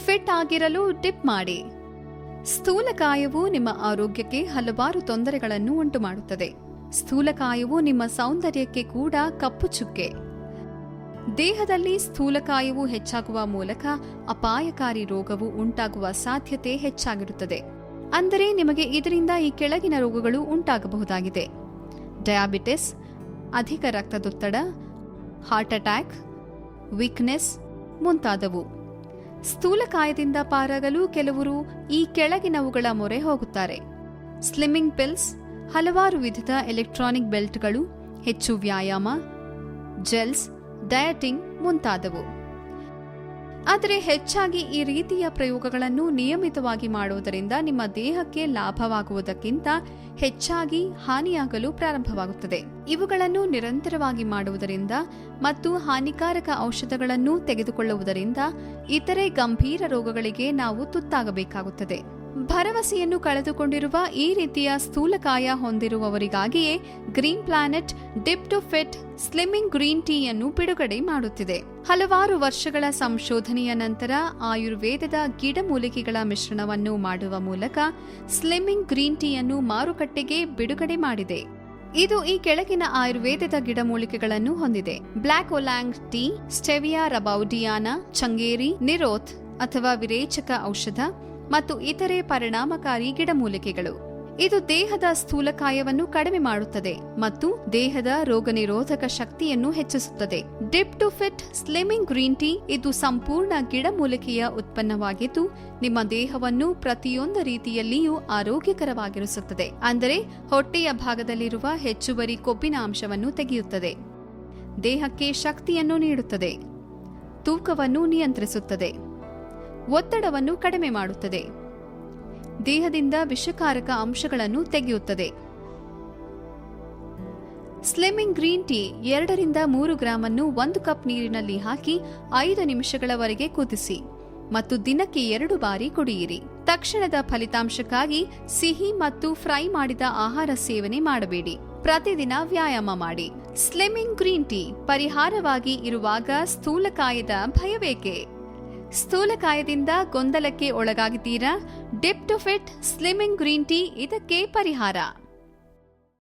Fit ಆಗಿರಲು drip ಮಾಡಿ. ಸ್ಥೂಲಕಾಯವು ನಿಮ್ಮ ಆರೋಗ್ಯಕ್ಕೆ ಹಲವಾರು ತೊಂದರೆಗಳನ್ನು ಉಂಟುಮಾಡುತ್ತದೆ. ಸ್ಥೂಲಕಾಯವು ನಿಮ್ಮ ಸೌಂದರ್ಯಕ್ಕೆ ಕೂಡ ಕಪ್ಪು ಚುಕ್ಕೆ. ದೇಹದಲ್ಲಿ ಸ್ಥೂಲಕಾಯವು ಹೆಚ್ಚಾಗುವ ಮೂಲಕ ಅಪಾಯಕಾರಿ ರೋಗವು ಉಂಟಾಗುವ ಸಾಧ್ಯತೆ ಹೆಚ್ಚಾಗಿರುತ್ತದೆ. ಅಂದರೆ ನಿಮಗೆ ಇದರಿಂದ ಈ ಕೆಳಗಿನ ರೋಗಗಳು ಉಂಟಾಗಬಹುದಾಗಿದೆ: ಡಯಾಬಿಟಿಸ್, ಅಧಿಕ ರಕ್ತದೊತ್ತಡ, ಹಾರ್ಟ್ ಅಟ್ಯಾಕ್, ವೀಕ್ನೆಸ್ ಮುಂತಾದವು. ಸ್ಥೂಲಕಾಯದಿಂದ ಪಾರಾಗಲು ಕೆಲವರು ಈ ಕೆಳಗಿನವುಗಳ ಮೊರೆ ಹೋಗುತ್ತಾರೆ: ಸ್ಲಿಮ್ಮಿಂಗ್ ಪಿಲ್ಸ್, ಹಲವಾರು ವಿಧದ ಎಲೆಕ್ಟ್ರಾನಿಕ್ ಬೆಲ್ಟ್ಗಳು, ಹೆಚ್ಚು ವ್ಯಾಯಾಮ, ಜೆಲ್ಸ್, ಡಯಟಿಂಗ್ ಮುಂತಾದವು. ಆದರೆ ಹೆಚ್ಚಾಗಿ ಈ ರೀತಿಯ ಪ್ರಯೋಗಗಳನ್ನು ನಿಯಮಿತವಾಗಿ ಮಾಡುವುದರಿಂದ ನಿಮ್ಮ ದೇಹಕ್ಕೆ ಲಾಭವಾಗುವುದಕ್ಕಿಂತ ಹೆಚ್ಚಾಗಿ ಹಾನಿಯಾಗಲು ಪ್ರಾರಂಭವಾಗುತ್ತದೆ. ಇವುಗಳನ್ನು ನಿರಂತರವಾಗಿ ಮಾಡುವುದರಿಂದ ಮತ್ತು ಹಾನಿಕಾರಕ ಔಷಧಗಳನ್ನು ತೆಗೆದುಕೊಳ್ಳುವುದರಿಂದ ಇತರೆ ಗಂಭೀರ ರೋಗಗಳಿಗೆ ನಾವು ತುತ್ತಾಗಬೇಕಾಗುತ್ತದೆ. ಭರವಸೆಯನ್ನು ಕಳೆದುಕೊಂಡಿರುವ ಈ ರೀತಿಯ ಸ್ಥೂಲಕಾಯ ಹೊಂದಿರುವವರಿಗಾಗಿಯೇ green planet dip to fit slimming green ಟೀಯನ್ನು ಬಿಡುಗಡೆ ಮಾಡುತ್ತಿದೆ. ಹಲವಾರು ವರ್ಷಗಳ ಸಂಶೋಧನೆಯ ನಂತರ ಆಯುರ್ವೇದದ ಗಿಡಮೂಲಿಕೆಗಳ ಮಿಶ್ರಣವನ್ನು ಮಾಡುವ ಮೂಲಕ ಸ್ಲಿಮ್ಮಿಂಗ್ ಗ್ರೀನ್ ಟೀಯನ್ನು ಮಾರುಕಟ್ಟೆಗೆ ಬಿಡುಗಡೆ ಮಾಡಿದೆ. ಇದು ಈ ಕೆಳಗಿನ ಆಯುರ್ವೇದದ ಗಿಡಮೂಲಿಕೆಗಳನ್ನು ಹೊಂದಿದೆ: ಬ್ಲ್ಯಾಕ್ ಒಲಾಂಗ್ ಟೀ, ಸ್ಟೆವಿಯಾ ರಬೌಡಿಯಾನಾ, ಚಂಗೇರಿ, ನಿರೋತ್ ಅಥವಾ ವಿರೇಚಕ ಔಷಧ ಮತ್ತು ಇತರೆ ಪರಿಣಾಮಕಾರಿ ಗಿಡಮೂಲಿಕೆಗಳು. ಇದು ದೇಹದ ಸ್ಥೂಲಕಾಯವನ್ನು ಕಡಿಮೆ ಮಾಡುತ್ತದೆ ಮತ್ತು ದೇಹದ ರೋಗನಿರೋಧಕ ಶಕ್ತಿಯನ್ನು ಹೆಚ್ಚಿಸುತ್ತದೆ. Dip to fit slimming green tea ಇದು ಸಂಪೂರ್ಣ ಗಿಡಮೂಲಿಕೆಯ ಉತ್ಪನ್ನವಾಗಿದ್ದು ನಿಮ್ಮ ದೇಹವನ್ನು ಪ್ರತಿಯೊಂದು ರೀತಿಯಲ್ಲಿಯೂ ಆರೋಗ್ಯಕರವಾಗಿರಿಸುತ್ತದೆ. ಅಂದರೆ ಹೊಟ್ಟೆಯ ಭಾಗದಲ್ಲಿರುವ ಹೆಚ್ಚುವರಿ ಕೊಬ್ಬಿನ ಅಂಶವನ್ನು ತೆಗೆಯುತ್ತದೆ, ದೇಹಕ್ಕೆ ಶಕ್ತಿಯನ್ನು ನೀಡುತ್ತದೆ, ತೂಕವನ್ನು ನಿಯಂತ್ರಿಸುತ್ತದೆ, ಒತ್ತಡವನ್ನು ಕಡಿಮೆ ಮಾಡುತ್ತದೆ, ದೇಹದಿಂದ ವಿಷಕಾರಕ ಅಂಶಗಳನ್ನು ತೆಗೆಯುತ್ತದೆ. ಸ್ಲಿಮ್ಮಿಂಗ್ ಗ್ರೀನ್ ಟೀ 2 ರಿಂದ 3 ಗ್ರಾಂ ಅನ್ನು 1 ಕಪ್ ನೀರಿನಲ್ಲಿ ಹಾಕಿ 5 ನಿಮಿಷಗಳವರೆಗೆ ಕುದಿಸಿ ಮತ್ತು ದಿನಕ್ಕೆ 2 ಬಾರಿ ಕುಡಿಯಿರಿ. ತಕ್ಷಣದ ಫಲಿತಾಂಶಕ್ಕಾಗಿ ಸಿಹಿ ಮತ್ತು ಫ್ರೈ ಮಾಡಿದ ಆಹಾರ ಸೇವನೆ ಮಾಡಬೇಡಿ. ಪ್ರತಿದಿನ ವ್ಯಾಯಾಮ ಮಾಡಿ. ಸ್ಲಿಮ್ಮಿಂಗ್ ಗ್ರೀನ್ ಟೀ ಪರಿಹಾರವಾಗಿ ಇರುವಾಗ ಸ್ಥೂಲಕಾಯದ ಭಯವೇಕೆ? ಸ್ಥೂಲಕಾಯದಿಂದ ಗೊಂದಲಕ್ಕೆ ಒಳಗಾಗಿದ್ದೀರಾ? Dip to fit slimming green tea ಇದಕ್ಕೆ ಪರಿಹಾರ.